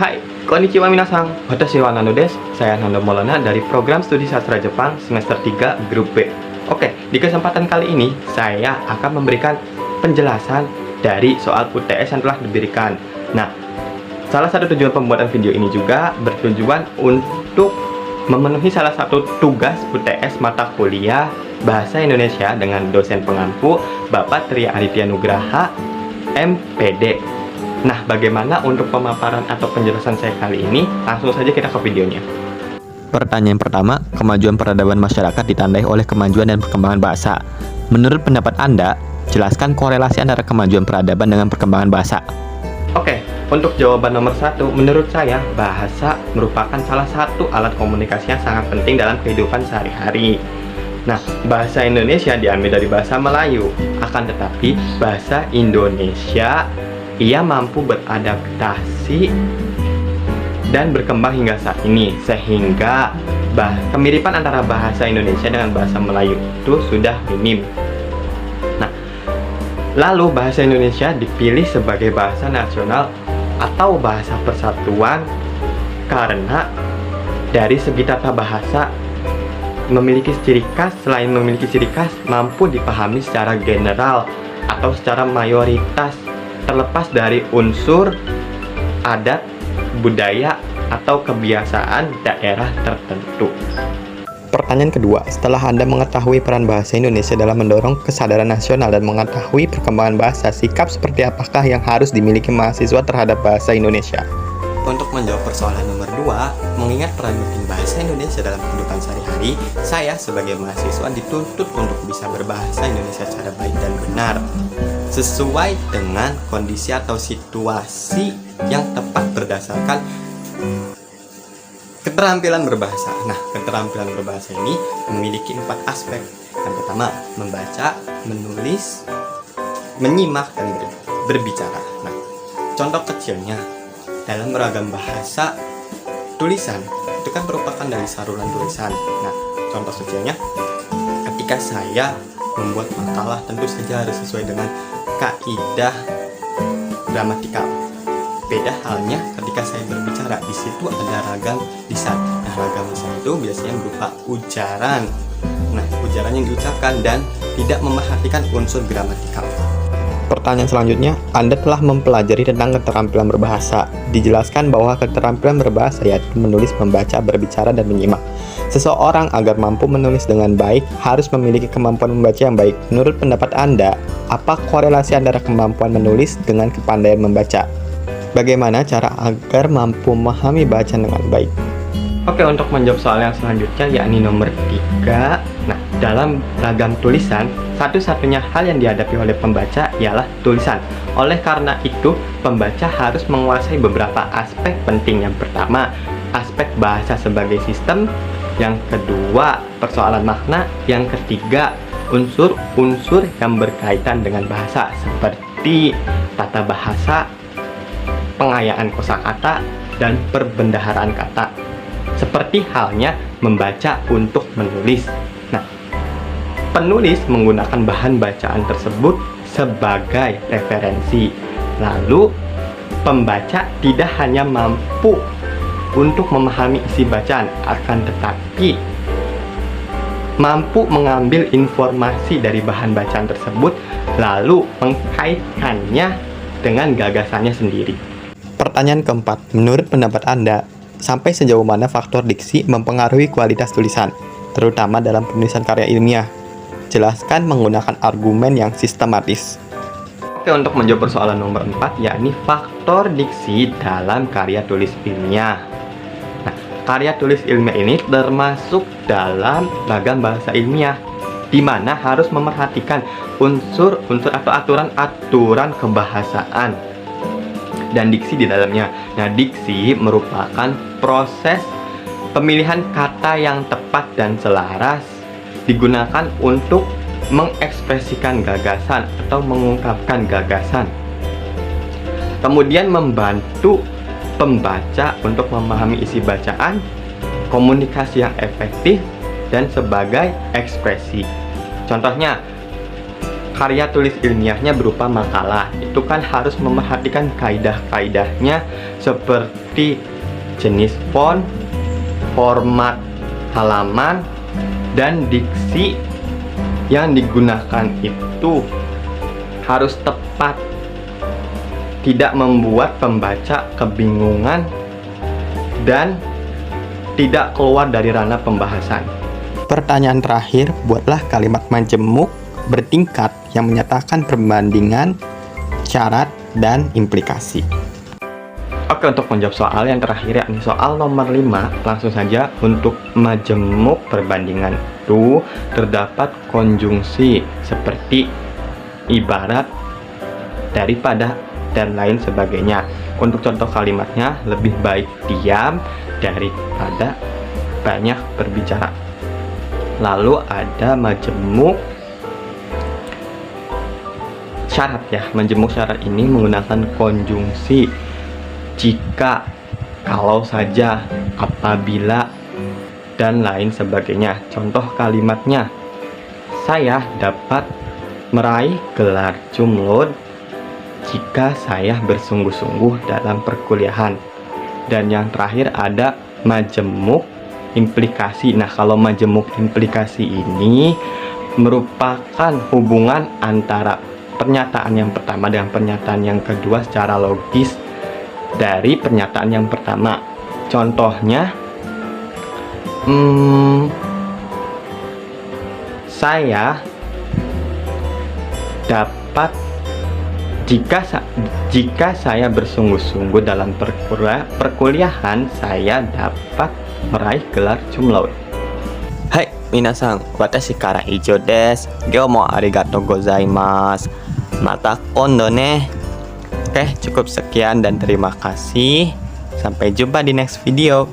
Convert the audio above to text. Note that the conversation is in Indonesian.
Hai, konnichiwa minasan. Watashi wa Nando desu. Saya Nando Maulana dari program studi sastra Jepang semester 3 grup B. Oke, di kesempatan kali ini saya akan memberikan penjelasan dari soal UTS yang telah diberikan. Nah, salah satu tujuan pembuatan video ini juga bertujuan untuk memenuhi salah satu tugas UTS mata kuliah Bahasa Indonesia dengan dosen pengampu Bapak Tri Aditya Nugraha, MPD. Nah, bagaimana untuk pemaparan atau penjelasan saya kali ini? Langsung saja kita ke videonya. Pertanyaan pertama, kemajuan peradaban masyarakat ditandai oleh kemajuan dan perkembangan bahasa. Menurut pendapat Anda, jelaskan korelasi antara kemajuan peradaban dengan perkembangan bahasa. Oke, untuk jawaban nomor 1, menurut saya, bahasa merupakan salah satu alat komunikasi yang sangat penting dalam kehidupan sehari-hari. Nah, bahasa Indonesia diambil dari bahasa Melayu, akan tetapi bahasa Indonesia ia mampu beradaptasi dan berkembang hingga saat ini, sehingga kemiripan antara bahasa Indonesia dengan bahasa Melayu itu sudah minim. Nah, lalu bahasa Indonesia dipilih sebagai bahasa nasional atau bahasa persatuan karena dari segi tata bahasa memiliki ciri khas. Selain memiliki ciri khas, mampu dipahami secara general atau secara mayoritas, terlepas dari unsur adat, budaya, atau kebiasaan daerah tertentu. Pertanyaan kedua, setelah Anda mengetahui peran bahasa Indonesia dalam mendorong kesadaran nasional dan mengetahui perkembangan bahasa, sikap seperti apakah yang harus dimiliki mahasiswa terhadap bahasa Indonesia? Untuk menjawab persoalan nomor 2, mengingat peran penting bahasa Indonesia dalam kehidupan sehari-hari, saya sebagai mahasiswa dituntut untuk bisa berbahasa Indonesia secara baik dan benar, sesuai dengan kondisi atau situasi yang tepat berdasarkan keterampilan berbahasa. Nah, keterampilan berbahasa ini memiliki 4 aspek. Yang pertama, membaca, menulis, menyimak, dan berbicara. Nah, contoh kecilnya, dalam beragam bahasa, tulisan itu kan merupakan dari saluran tulisan. Nah, contoh kecilnya, ketika saya membuat makalah, tentu saja harus sesuai dengan kaidah gramatikal. Beda halnya ketika saya berbicara, di situ ada ragam lisan. Nah, ragam lisan itu biasanya berupa ujaran. Nah, ujaran yang diucapkan dan tidak memerhatikan unsur gramatikal. Pertanyaan selanjutnya, Anda telah mempelajari tentang keterampilan berbahasa. Dijelaskan bahwa keterampilan berbahasa yaitu menulis, membaca, berbicara, dan menyimak. Seseorang agar mampu menulis dengan baik harus memiliki kemampuan membaca yang baik. Menurut pendapat Anda, apa korelasi antara kemampuan menulis dengan kepandaian membaca? Bagaimana cara agar mampu memahami bacaan dengan baik? Oke, untuk menjawab soal yang selanjutnya, yakni nomor 3. Nah, dalam ragam tulisan, satu-satunya hal yang dihadapi oleh pembaca ialah tulisan. Oleh karena itu, pembaca harus menguasai beberapa aspek penting. Yang pertama, aspek bahasa sebagai sistem. Yang kedua, persoalan makna. Yang ketiga, unsur-unsur yang berkaitan dengan bahasa, seperti tata bahasa, pengayaan kosakata, dan perbendaharaan kata. Seperti halnya membaca untuk menulis. Nah, penulis menggunakan bahan bacaan tersebut sebagai referensi. Lalu, pembaca tidak hanya mampu untuk memahami isi bacaan, akan tetapi mampu mengambil informasi dari bahan bacaan tersebut, lalu mengkaitkannya dengan gagasannya sendiri. Pertanyaan keempat, menurut pendapat Anda, sampai sejauh mana faktor diksi mempengaruhi kualitas tulisan, terutama dalam penulisan karya ilmiah? Jelaskan menggunakan argumen yang sistematis. Oke, untuk menjawab persoalan nomor 4, yakni faktor diksi dalam karya tulis ilmiah. Nah, karya tulis ilmiah ini termasuk dalam ragam bahasa ilmiah, di mana harus memerhatikan unsur-unsur atau aturan-aturan kebahasaan dan diksi di dalamnya. Nah, diksi merupakan proses pemilihan kata yang tepat dan selaras digunakan untuk mengekspresikan gagasan atau mengungkapkan gagasan. Kemudian membantu pembaca untuk memahami isi bacaan, komunikasi yang efektif, dan sebagai ekspresi. Contohnya, karya tulis ilmiahnya berupa makalah, itu kan harus memerhatikan kaidah-kaidahnya seperti jenis font, format halaman, dan diksi yang digunakan itu harus tepat, tidak membuat pembaca kebingungan dan tidak keluar dari ranah pembahasan. Pertanyaan terakhir, buatlah kalimat majemuk bertingkat yang menyatakan perbandingan, syarat, dan implikasi. Oke, untuk menjawab soal yang terakhir yakni soal nomor 5, langsung saja untuk majemuk perbandingan itu terdapat konjungsi seperti ibarat, daripada, dan lain sebagainya. Untuk contoh kalimatnya, lebih baik diam daripada banyak berbicara. Lalu ada majemuk syarat ya. Majemuk syarat ini menggunakan konjungsi jika, kalau saja, apabila, dan lain sebagainya. Contoh kalimatnya, saya dapat meraih gelar cum laude jika saya bersungguh-sungguh dalam perkuliahan. Dan yang terakhir ada majemuk implikasi. Nah, kalau majemuk implikasi ini merupakan hubungan antara pernyataan yang pertama dengan pernyataan yang kedua secara logis dari pernyataan yang pertama. Contohnya, saya dapat jika saya bersungguh-sungguh dalam perkuliahan, saya dapat meraih gelar cum laude. Hai, minasan, watashi kara ijo desu. Gyou mo arigatou gozaimasu. Mata kondo ne. Oke, cukup sekian dan terima kasih. Sampai jumpa di next video.